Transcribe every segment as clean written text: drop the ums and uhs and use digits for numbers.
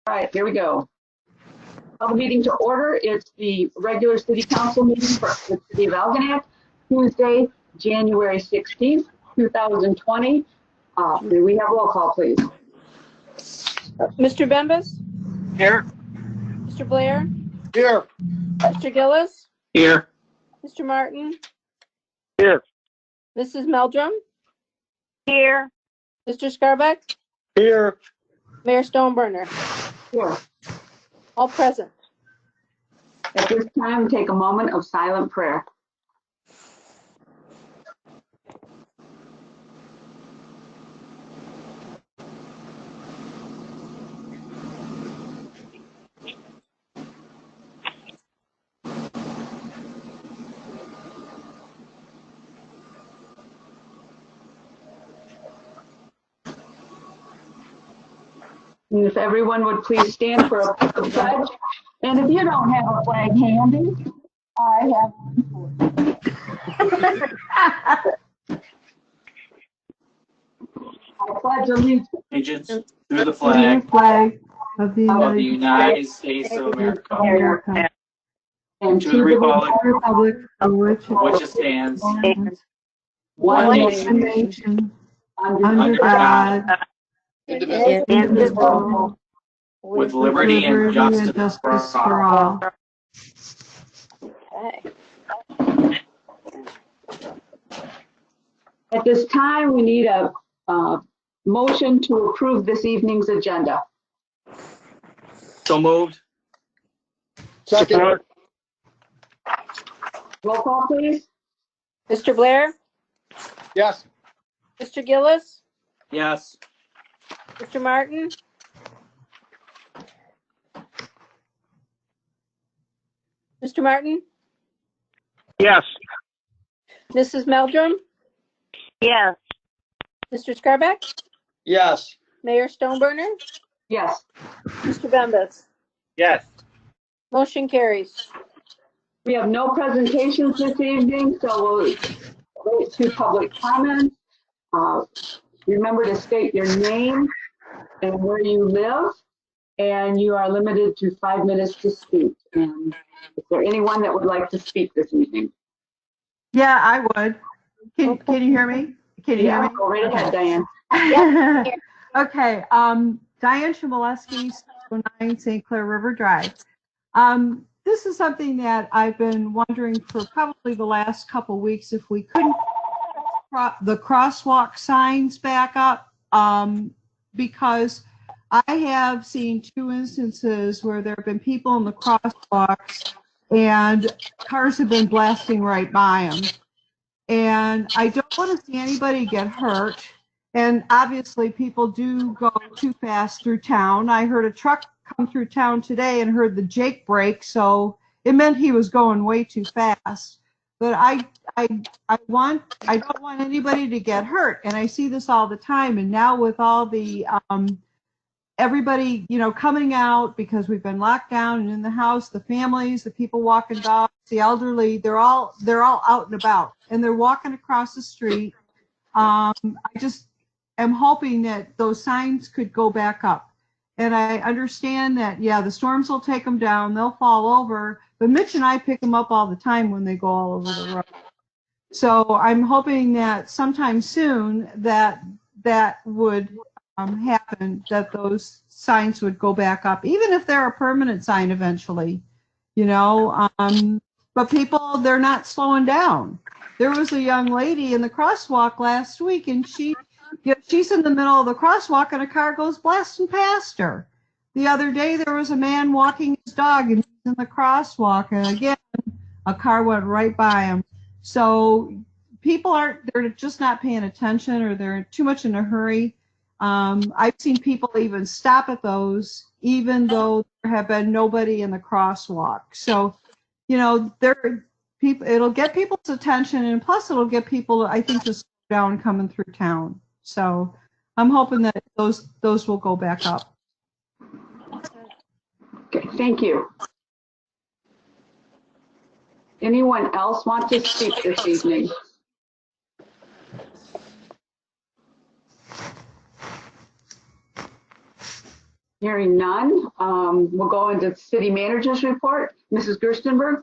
All right, here we go. Call the meeting to order. It's the regular city council meeting for the city of Algobitec, Tuesday, January 16th, 2020. Do we have roll call, please? Mr. Bembas? Here. Mr. Blair? Here. Mr. Gillis? Here. Mr. Martin? Here. Mrs. Meldrum? Here. Mr. Scarbeck? Here. Mayor Stoneburner? Here. All present. At this time, take a moment of silent prayer. And if everyone would please stand for a pledge. And if you don't have a flag handy, I have one for you. I pledge Allegiance to the flag of the United States of America and to the republic for which it stands, one nation, under God, indivisible, with liberty and justice for all. Okay. At this time, we need a motion to approve this evening's agenda. So moved. Second. Roll call, please. Mr. Blair? Yes. Mr. Gillis? Yes. Mr. Martin? Mr. Martin? Yes. Mrs. Meldrum? yes. Mr. Scarbeck? Yes. Mayor Stoneburner? Yes. Mr. Bembas? Yes. Motion carries. We have no presentations this evening, so we'll wait to public comment. Remember to state your name and where you live, and you are limited to 5 minutes to speak. And is there anyone that would like to speak this evening? Yeah, I would. Can you hear me? Can you hear me? Go right ahead, Diane. Okay. Diane Chmielewski, 9 St. Clair River Drive. This is something that I've been wondering for probably the last couple weeks if we couldn't the crosswalk signs back up, because I have seen 2 instances where there have been people in the crosswalks and cars have been blasting right by them. And I don't want to see anybody get hurt. And obviously people do go too fast through town. I heard a truck come through town today and heard the Jake brake, so it meant he was going way too fast. But I don't want anybody to get hurt, and I see this all the time. And now with all the everybody, coming out because we've been locked down and in the house, the families, the people walking dogs, the elderly, they're all out and about, and they're walking across the street. I just am hoping that those signs could go back up. And I understand that, yeah, the storms will take them down, they'll fall over, but Mitch and I pick them up all the time when they go all over the road. So I'm hoping that sometime soon that would happen, that those signs would go back up, even if they're a permanent sign eventually, but people, they're not slowing down. There was a young lady in the crosswalk last week, and she's in the middle of the crosswalk and a car goes blasting past her. The other day there was a man walking his dog and he's in the crosswalk, and again a car went right by him. So people they're just not paying attention, or they're too much in a hurry. I've seen people even stop at those even though there have been nobody in the crosswalk. So it'll get people's attention, and plus it'll get people, I think, to slow down coming through town. So I'm hoping that those will go back up. Okay, thank you. Anyone else want to speak this evening? Hearing none, we'll go into the city manager's report. Mrs. Gerstenberg?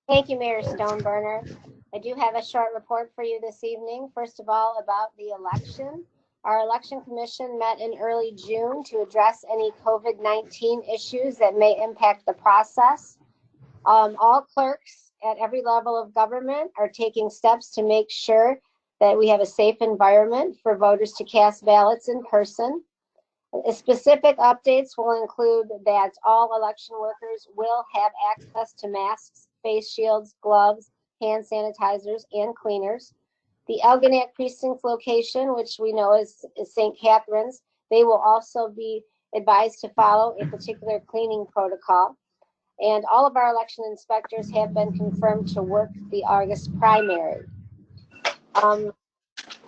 Thank you, Mayor Stoneburner. I do have a short report for you this evening. First of all, about the election. Our election commission met in early June to address any COVID-19 issues that may impact the process. All clerks at every level of government are taking steps to make sure that we have a safe environment for voters to cast ballots in person. Specific updates will include that all election workers will have access to masks, face shields, gloves, hand sanitizers, and cleaners. The Algobitec precinct location, which we know is St. Catharines, they will also be advised to follow a particular cleaning protocol. And all of our election inspectors have been confirmed to work the August primary.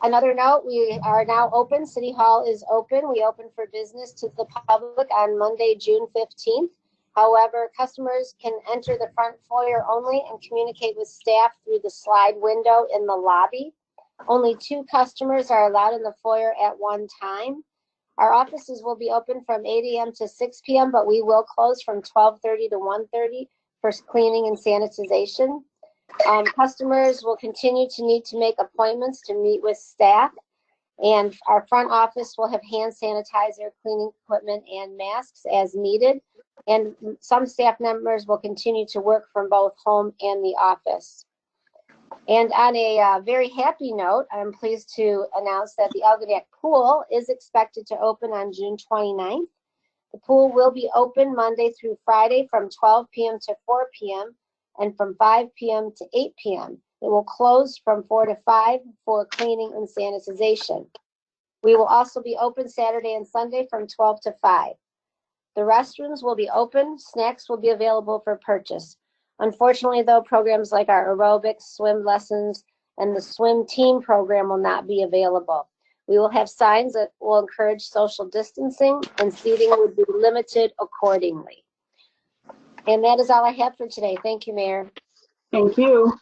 Another note, we are now open. City Hall is open. We open for business to the public on Monday, June 15th. However, customers can enter the front foyer only and communicate with staff through the slide window in the lobby. Only 2 customers are allowed in the foyer at one time. Our offices will be open from 8 a.m. to 6 p.m., but we will close from 12:30 to 1:30 for cleaning and sanitization. Customers will continue to need to make appointments to meet with staff, and our front office will have hand sanitizer, cleaning equipment, and masks as needed. And some staff members will continue to work from both home and the office. And on a very happy note, I'm pleased to announce that the Algobitec pool is expected to open on June 29th. The pool will be open Monday through Friday from 12 p.m. to 4 p.m. and from 5 p.m. to 8 p.m. It will close from 4 to 5 for cleaning and sanitization. We will also be open Saturday and Sunday from 12 to 5. The restrooms will be open. Snacks will be available for purchase. Unfortunately, though, programs like our aerobics, swim lessons, and the swim team program will not be available. We will have signs that will encourage social distancing, and seating would be limited accordingly. And that is all I have for today. Thank you, Mayor. Thank you.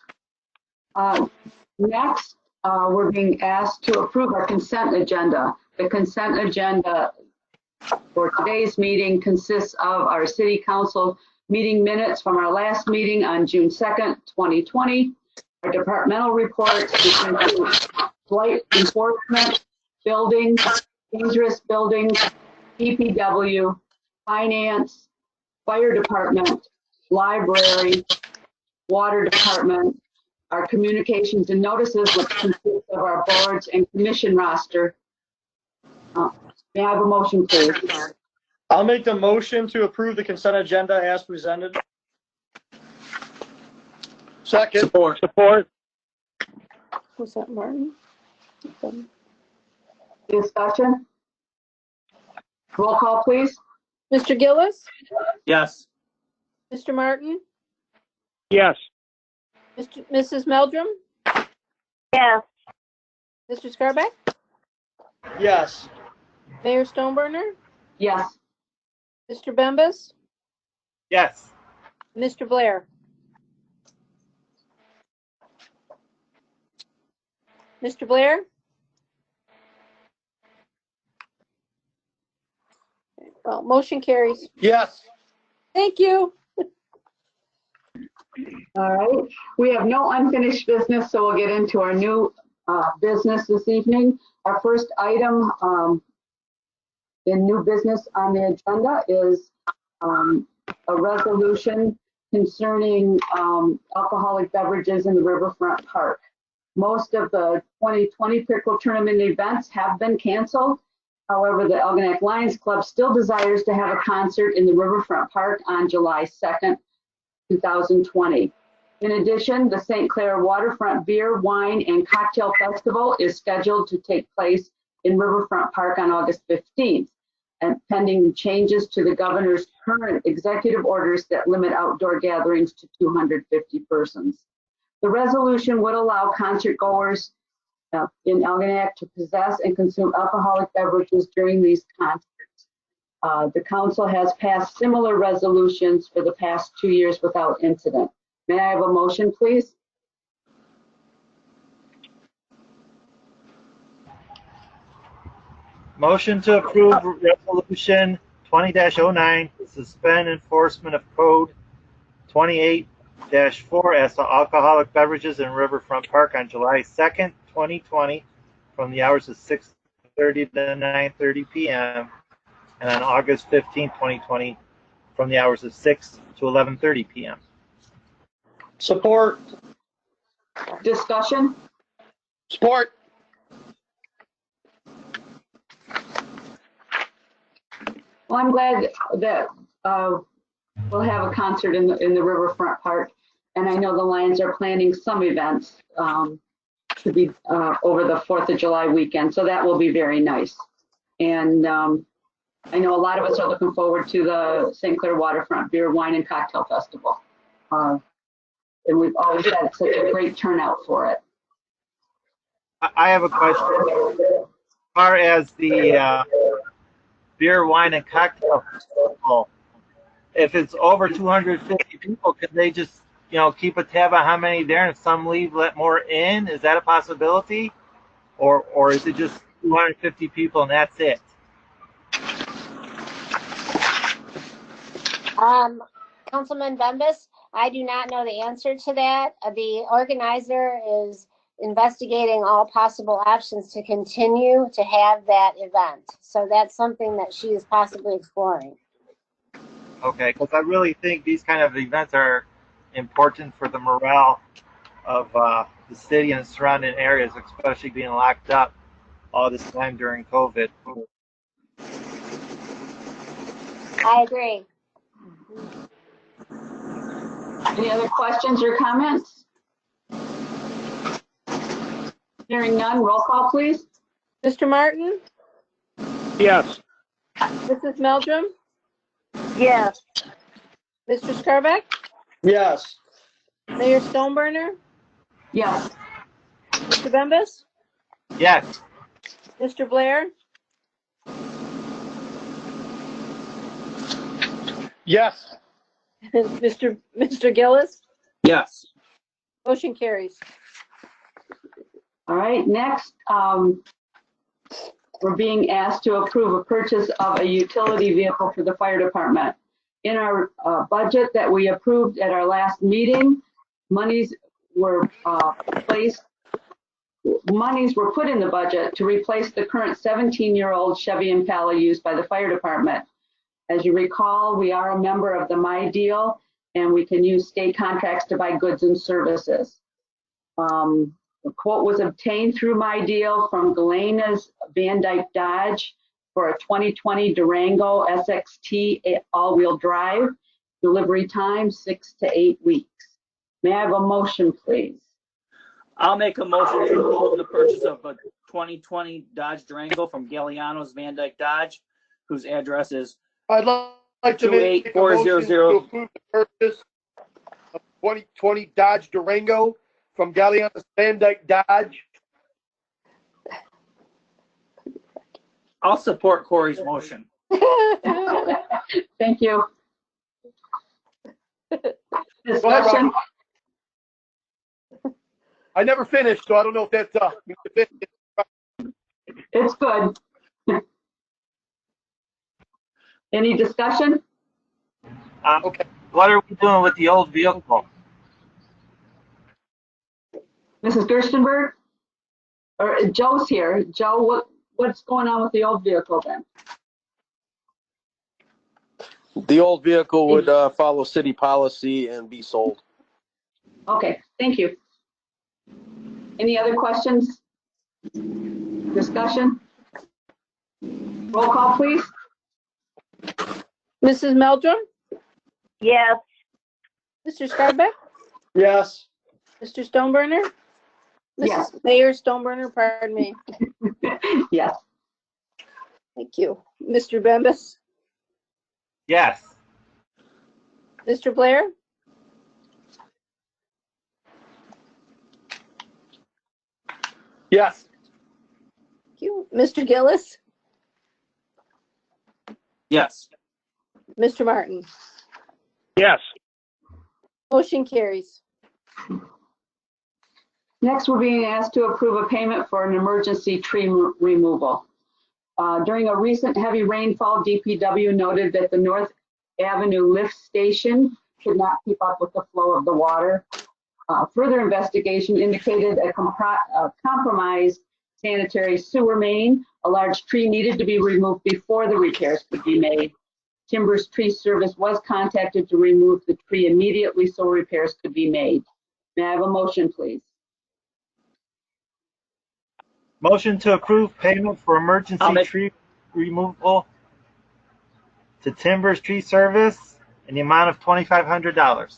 Next, we're being asked to approve our consent agenda. The consent agenda for today's meeting consists of our city council meeting minutes from our last meeting on June 2nd, 2020, our departmental reports, which include flight enforcement, buildings, dangerous buildings, DPW, finance, fire department, library, water department, our communications and notices, which consists of our boards and commission roster. May I have a motion, please? I'll make the motion to approve the consent agenda as presented. Second. Support. Was that Martin? Discussion? Roll call, please. Mr. Gillis? Yes. Mr. Martin? Yes. Mrs. Meldrum? Yes. Mr. Scarback? Yes. Mayor Stoneburner? Yes. Mr. Bembas? Yes. Mr. Blair? Mr. Blair? Well, motion carries. Yes. Thank you. All right. We have no unfinished business, so we'll get into our new business this evening. Our first item in new business on the agenda is a resolution concerning alcoholic beverages in the Riverfront Park. Most of the 2020 Pickerel tournament events have been canceled. However, the Algobitec Lions Club still desires to have a concert in the Riverfront Park on July 2nd, 2020. In addition, the St. Clair Waterfront Beer, Wine, and Cocktail Festival is scheduled to take place in Riverfront Park on August 15th, and pending changes to the governor's current executive orders that limit outdoor gatherings to 250 persons. The resolution would allow concert goers in Algobitec to possess and consume alcoholic beverages during these concerts. The council has passed similar resolutions for the past 2 years without incident. May I have a motion, please? Motion to approve resolution 20-09 to suspend enforcement of code 28-4 as to alcoholic beverages in Riverfront Park on July 2nd, 2020 from the hours of 6:30 to 9:30 p.m. and on August 15th, 2020 from the hours of 6 to 11:30 p.m. Support. Discussion? Support. Well, I'm glad that we'll have a concert in the Riverfront Park, and I know the Lions are planning some events to be over the 4th of July weekend, so that will be very nice. And I know a lot of us are looking forward to the St. Clair Waterfront Beer, Wine, and Cocktail Festival. And we've always had such a great turnout for it. I have a question. As far as the beer, wine, and cocktail festival, if it's over 250 people, can they just, keep a tab on how many there, and if some leave, let more in? Is that a possibility? Or is it just 250 people and that's it? Councilman Bembas, I do not know the answer to that. The organizer is investigating all possible options to continue to have that event. So that's something that she is possibly exploring. Okay, because I really think these kind of events are important for the morale of the city and surrounding areas, especially being locked up all this time during COVID. I agree. Any other questions or comments? Hearing none, roll call, please. Mr. Martin? Yes. Mrs. Meldrum? Yes. Mr. Scarbeck? Yes. Mayor Stoneburner? Yes. Mr. Bembas? Yes. Mr. Blair? Yes. Mr. Gillis? Yes. Motion carries. All right, next, we're being asked to approve a purchase of a utility vehicle for the fire department. In our budget that we approved at our last meeting, monies were put in the budget to replace the current 17-year-old Chevy Impala used by the fire department. As you recall, we are a member of the My Deal, and we can use state contracts to buy goods and services. The quote was obtained through My Deal from Galena's Van Dyke Dodge for a 2020 Durango SXT all-wheel drive. Delivery time 6 to 8 weeks. May I have a motion, please? I'll make a motion to approve the purchase of a 2020 Dodge Durango from Galliano's Van Dyke Dodge, whose address is I'd like to make a motion to approve the purchase of 2020 Dodge Durango from Galliano's Van Dyke Dodge. I'll support Corey's motion. Thank you. Go ahead, Ron. I never finished, so I don't know if that's It's good. Any discussion? Okay. What are we doing with the old vehicle? Mrs. Gerstenberg? Or Joe's here. Joe, what's going on with the old vehicle then? The old vehicle would follow city policy and be sold. Okay, thank you. Any other questions? Discussion? Roll call, please. Mrs. Meldrum? Yes. Mr. Scarbeck? Yes. Mr. Stoneburner? Yes. Mayor Stoneburner, pardon me. Yes. Thank you. Mr. Bembas? Yes. Mr. Blair? yes. Thank you. Mr. Gillis? Yes. Mr. Martin? Yes. Motion carries. Next, we're being asked to approve a payment for an emergency tree removal. During a recent heavy rainfall, DPW noted that the North Avenue lift station could not keep up with the flow of the water. Further investigation indicated a compromised sanitary sewer main. A large tree needed to be removed before the repairs could be made. Timbers Tree Service was contacted to remove the tree immediately so repairs could be made. May I have a motion, please? Motion to approve payment for emergency tree removal to Timbers Tree Service in the amount of $2,500.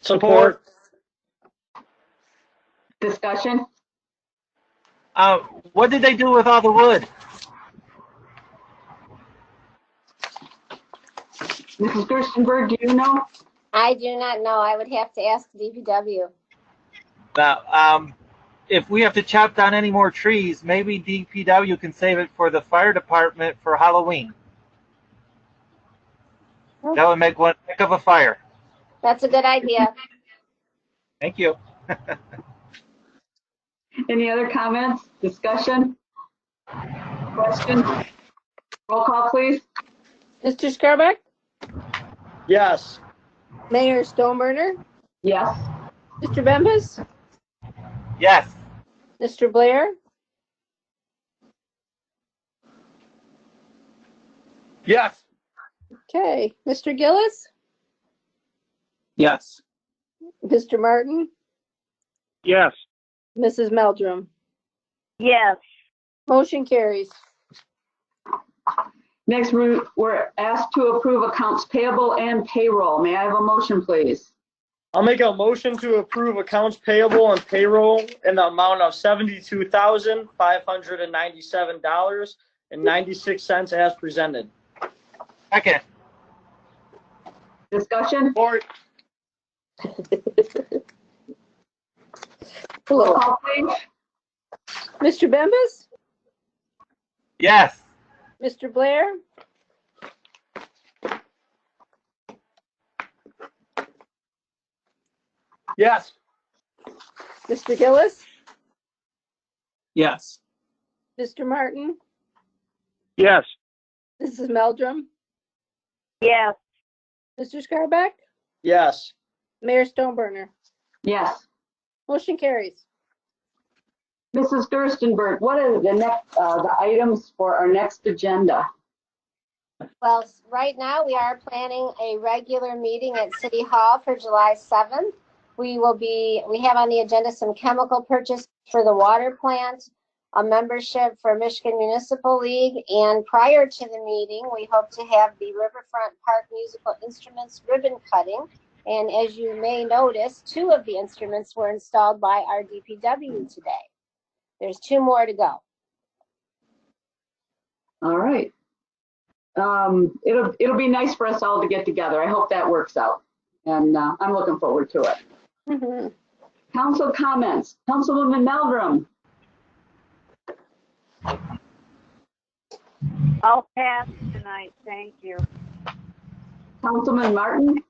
Support. Discussion? What did they do with all the wood? Mrs. Gerstenberg, do you know? I do not know. I would have to ask DPW. Now, if we have to chop down any more trees, maybe DPW can save it for the fire department for Halloween. That would make one heck of a fire. That's a good idea. Thank you. Any other comments, discussion, questions? Roll call, please. Mr. Scarbeck? Yes. Mayor Stoneburner? Yes. Mr. Bembas? Yes. Mr. Blair? Yes. Okay. Mr. Gillis? Yes. Mr. Martin? Yes. Mrs. Meldrum? Yes. Motion carries. Next, we're asked to approve accounts payable and payroll. May I have a motion, please? I'll make a motion to approve accounts payable and payroll in the amount of $72,597.96 as presented. Second. Discussion? Support. Roll call, please. Mr. Bembas? Yes. Mr. Blair? Yes. Mr. Gillis? Yes. Mr. Martin? Yes. Mrs. Meldrum? Yes. Mr. Scarbeck? Yes. Mayor Stoneburner? Yes. Motion carries. Mrs. Gerstenberg, what are the items for our next agenda? Well, right now we are planning a regular meeting at City Hall for July 7th. We have on the agenda some chemical purchase for the water plant, a membership for Michigan Municipal League, and prior to the meeting, we hope to have the Riverfront Park Musical Instruments ribbon cutting. And as you may notice, 2 of the instruments were installed by our DPW today. There's 2 more to go. All right. It'll be nice for us all to get together. I hope that works out. And I'm looking forward to it. Mm-hmm. Council comments. Councilwoman Meldrum. I'll pass tonight. Thank you. Councilman Martin.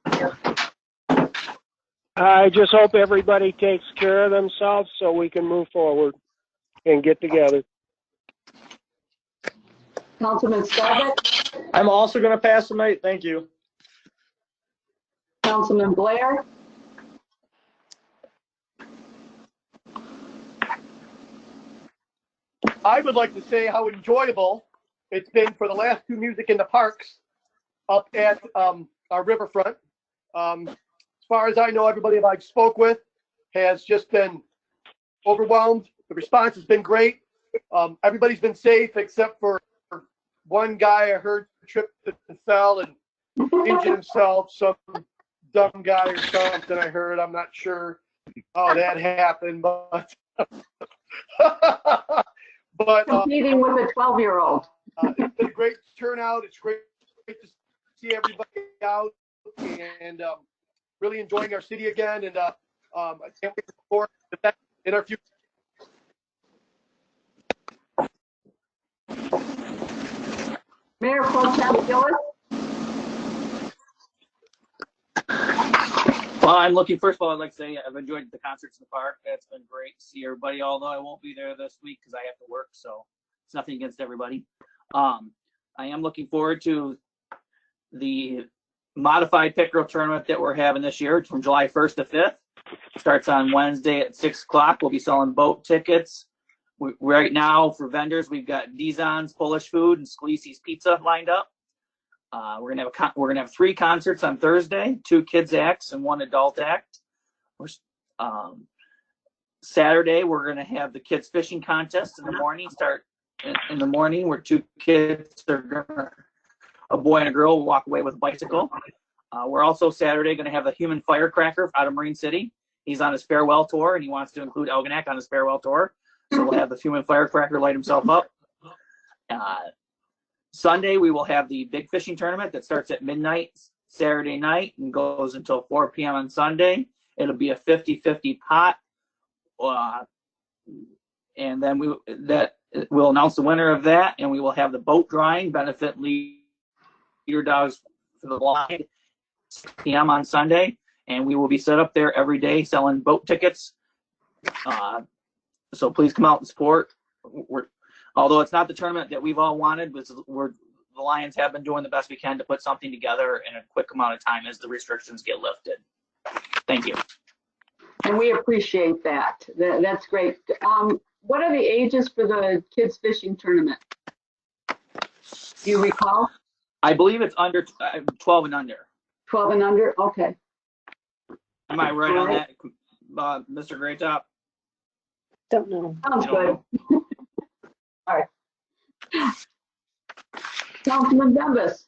I just hope everybody takes care of themselves so we can move forward and get together. Councilman Scarbeck. I'm also going to pass tonight. Thank you. Councilman Blair. I would like to say how enjoyable it's been for the last 2 Music in the Parks up at our riverfront. As far as I know, everybody I've spoke with has just been overwhelmed. The response has been great. Everybody's been safe except for one guy I heard tripped and fell and injured himself. Some dumb guy or something I heard. I'm not sure how that happened, but Competing with a 12-year-old. It's been a great turnout. It's great to see everybody out and really enjoying our city again. And I can't wait for that in our future. Mayor Pro Tem Gillis. Well, I'm looking, first of all, I'd like to say I've enjoyed the concerts in the park. That's been great to see everybody, although I won't be there this week because I have to work. So It's nothing against everybody. I am looking forward to the modified Pickerel tournament that we're having this year from July 1st to 5th. Starts on Wednesday at 6 o'clock. We'll be selling boat tickets. Right now, for vendors, we've got Dizon's Polish Food and Scalisi's Pizza lined up. We're gonna have 3 concerts on Thursday, 2 kids acts and 1 adult act. Saturday, we're gonna have the kids fishing contest in the morning. Start in the morning, where 2 kids a boy and a girl will walk away with a bicycle. We're also Saturday going to have a human firecracker out of Marine City. He's on his farewell tour, and he wants to include Algonac on his farewell tour. So we'll have the human firecracker light himself up. Sunday, we will have the big fishing tournament that starts at midnight Saturday night and goes until 4 p.m. on Sunday. It'll be a 50-50 pot. And then we'll announce the winner of that, and we will have the boat drawing, benefit leader dogs for the blind, 6 p.m. on Sunday, and we will be set up there every day selling boat tickets. So please come out and support. Although it's not the tournament that we've all wanted, but the Lions have been doing the best we can to put something together in a quick amount of time as the restrictions get lifted. Thank you. And we appreciate that. That's great. What are the ages for the kids fishing tournament? Do you recall? I believe it's under 12 and under. 12 and under? Okay. Am I right on that, Mr. Greatop? Don't know. Sounds good. All right. Councilman Bembas.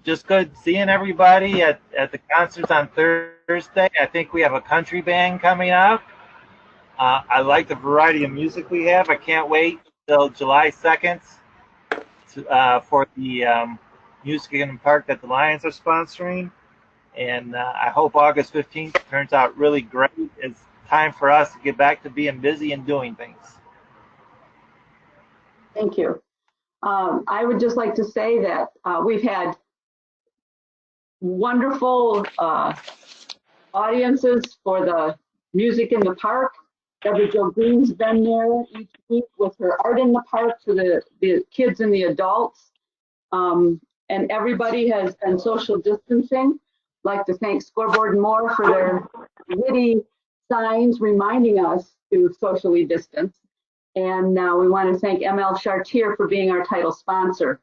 Just good seeing everybody at the concerts on Thursday. I think we have a country band coming up. I like the variety of music we have. I can't wait till July 2nd for the music in the park that the Lions are sponsoring. And I hope August 15th turns out really great. It's time for us to get back to being busy and doing things. Thank you. I would just like to say that we've had wonderful audiences for the music in the park. Deborah Jo Green's been there each week with her art in the park for the kids and the adults. And everybody has been social distancing. I'd like to thank Scoreboard and More for their witty signs reminding us to socially distance. And we want to thank ML Chartier for being our title sponsor.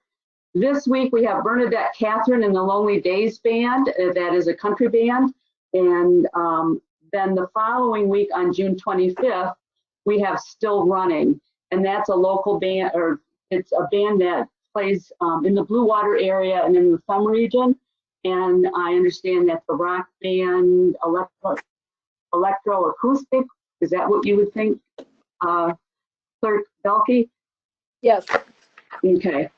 This week we have Bernadette Catherine and the Lonely Days Band. That is a country band. And then the following week on June 25th, we have Still Running. And that's a local band, or it's a band that plays in the Blue Water area and in the Thumb region. And I understand that's the rock band, electroacoustic. Is that what you would think, Clerk Belkey? Yes. Okay.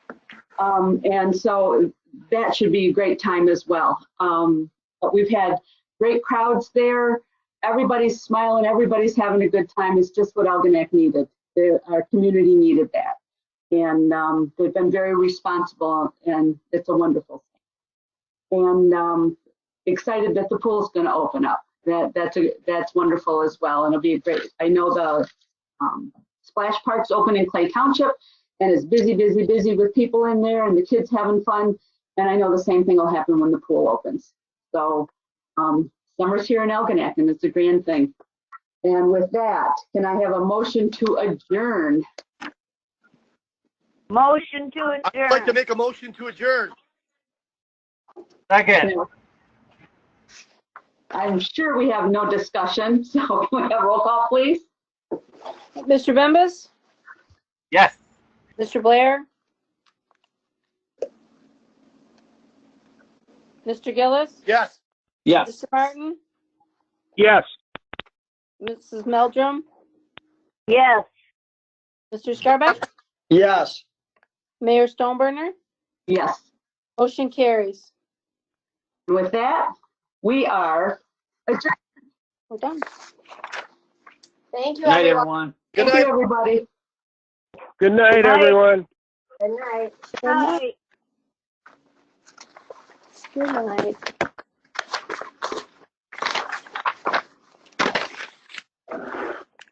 And so that should be a great time as well. But we've had great crowds there. Everybody's smiling. Everybody's having a good time. It's just what Algonac needed. Our community needed that. And they've been very responsible, and it's a wonderful thing. And excited that the pool's going to open up. That's wonderful as well. And it'll be a great, I know the Splash Park's open in Clay Township, and it's busy, busy, busy with people in there and the kids having fun. And I know the same thing will happen when the pool opens. So summer's here in Algonac, and it's a grand thing. And with that, can I have a motion to adjourn? Motion to adjourn. I'd like to make a motion to adjourn. Second. I'm sure we have no discussion, so can we have roll call, please? Mr. Bembas? Yes. Mr. Blair? Mr. Gillis? Yes. Yes. Mr. Martin? Yes. Mrs. Meldrum? Yes. Mr. Scarbeck? Yes. Mayor Stoneburner? Yes. Motion carries. With that, we are adjourned. We're done. Thank you, Good night, everyone. everyone. Good Thank night. you, everybody. Good night, Good night. everyone. Good night. Good night. Good night.